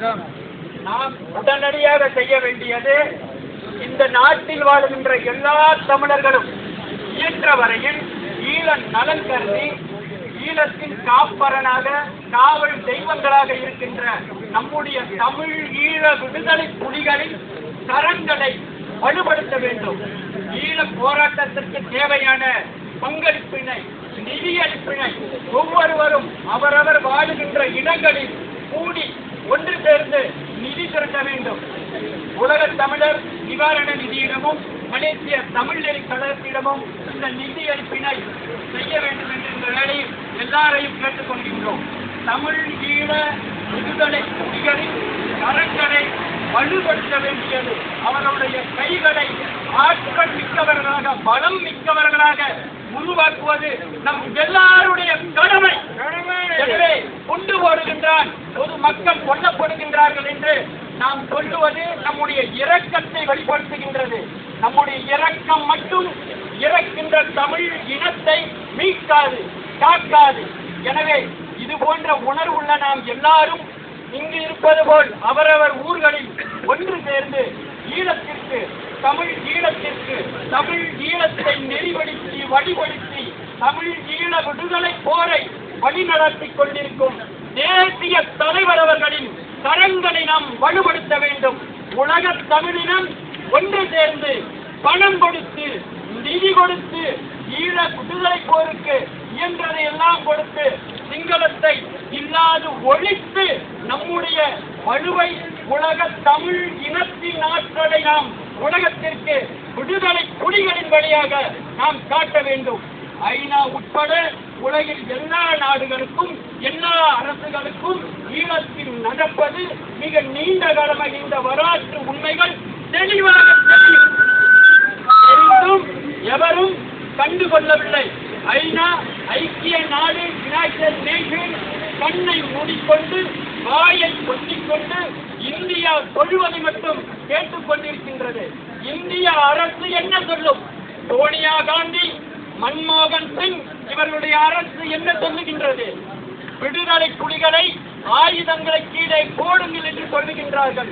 நாம் உடனடியாக செய்ய வேண்டியது, இந்த நாட்டில் வாழுகின்ற எல்லா தமிழர்களும் இயன்ற வரையில் ஈழ நலன் கருதி ஈழத்தின் காப்பரனாக காவல் தெய்வங்களாக இருக்கின்ற நம்முடைய தமிழ் ஈழ விடுதலை புலிகளின் கரங்களை வலுப்படுத்த வேண்டும். ஈழ போராட்டத்திற்கு தேவையான பங்களிப்பினை, நிதியளிப்பினை ஒவ்வொருவரும் அவரவர் வாழுகின்ற இடங்களில் கூடி ஒன்று சேர்ந்து நிதி திரட்ட வேண்டும். உலக தமிழர் நிவாரண நிதியிடமும் மலேசிய தமிழ் நெறி கழகத்திடமும் இந்த நிதியளிப்பினை செய்ய வேண்டும் என்று இந்த வேளையில் எல்லாரையும் கேட்டுக்கொள்கின்றோம். தமிழ் ஈழ விடுதலை புலிகளின் கரங்களை வலுப்படுத்த வேண்டியது, அவர்களுடைய கைகளை ஆற்றல் மிக்கவர்களாக, பலம் மிக்கவர்களாக உருவாக்குவது நம் எல்லாருடைய கடமை. எனவே கொண்டு போடுகின்றான் பொது மக்கள் கொல்லப்படுகின்றார்கள் என்று நாம் சொல்லுவது நம்முடைய இரக்கத்தை வெளிப்படுத்துகின்றது. நம்முடைய இரக்கம் மட்டும் இறக்கின்ற தமிழ் இனத்தை மீட்காது, காக்காது. எனவே இது போன்ற உணர்வுள்ள நாம் எல்லாரும் இங்கு இருப்பது போல் அவரவர் ஊர்களில் ஒன்று சேர்ந்து ஈழத்திற்கு, தமிழ் ஈழத்திற்கு, தமிழ் ஈழத்தை நெறிப்படுத்தி வழிபடுத்தி தமிழ் ஈழ விடுதலை போரை வழிநடத்தி கொண்டிருக்கும் தேசிய தலைவர் அவர்களின் கரங்களை நாம் வலுப்படுத்த வேண்டும். உலக தமிழினம் ஒன்று சேர்ந்து பணம் கொடுத்து, நிதி கொடுத்து, ஈழ விடுதலை போருக்கு இயன்றதை எல்லாம் கொடுத்து சிங்களத்தை இல்லாது ஒழித்து நம்முடைய வலுவை, உலக தமிழ் இனத்தின் ஆற்றலை நாம் உலகத்திற்கு விடுதலை புலிகளின் வழியாக நாம் காட்ட வேண்டும். ஐநா உட்பட உலகில் எல்லா நாடுகளுக்கும், எல்லா அரசுகளுக்கும் ஈழத்தில் நடப்பது மிக நீண்ட காலமாக இந்த வரலாற்று உண்மைகள் தெளிவாக தெரியும். எவரும் கண்டுகொள்ளவில்லை. ஐநா, ஐக்கிய நாடு, யுனைடெட் நேஷன் கண்ணை மூடிக்கொண்டு, வாயை கொட்டிக்கொண்டு இந்தியா சொல்வதை மட்டும் கேட்டுக் கொண்டிருக்கின்றது. இந்திய அரசு என்ன சொல்லும்? சோனியா காந்தி, மன்மோகன் சிங் இவர்களுடைய அரசு என்ன சொல்லுகின்றது? விடுதலை புலிகளை ஆயுதங்களை கீழே போடுங்கள் என்று சொல்லுகின்றார்கள்.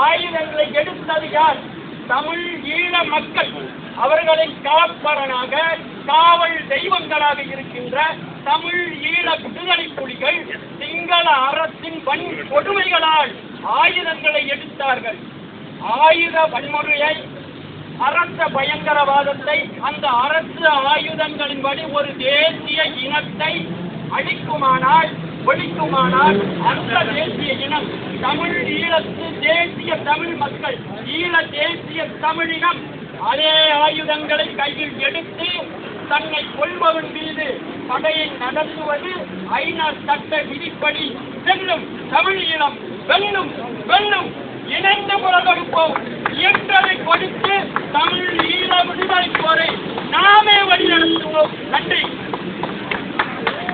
ஆயுதங்களை எடுத்தது யார்? தமிழ் ஈழ மக்கள். அவர்களை காப்பரனாக, காவல் தெய்வங்களாக இருக்கின்ற தமிழ் ஈழ விடுதலை புலிகள் சிங்கள அரசின் கொடுமைகளால் ஆயுதங்களை எடுத்தார்கள். ஆயுத வன்முறையை, அரச பயங்கரவாதத்தை, அந்த அரசு ஆயுதங்களின் வழி ஒரு தேசிய இனத்தை அழிக்குமானால், ஒழிக்குமானால் அந்த தேசிய இனம் தமிழ் ஈழத்து தேசிய தமிழ் மக்கள், ஈழ தேசிய தமிழினம் அதே ஆயுதங்களை கையில் எடுத்து தன்னை கொள்பவன் மீது படையை நடத்துவது ஐநா சட்ட விதிப்படி வெல்லும். தமிழ் ஈழம் வெல்லும், வெல்லும். இணைந்து முழங்கெடுப்போம். இயன்றதை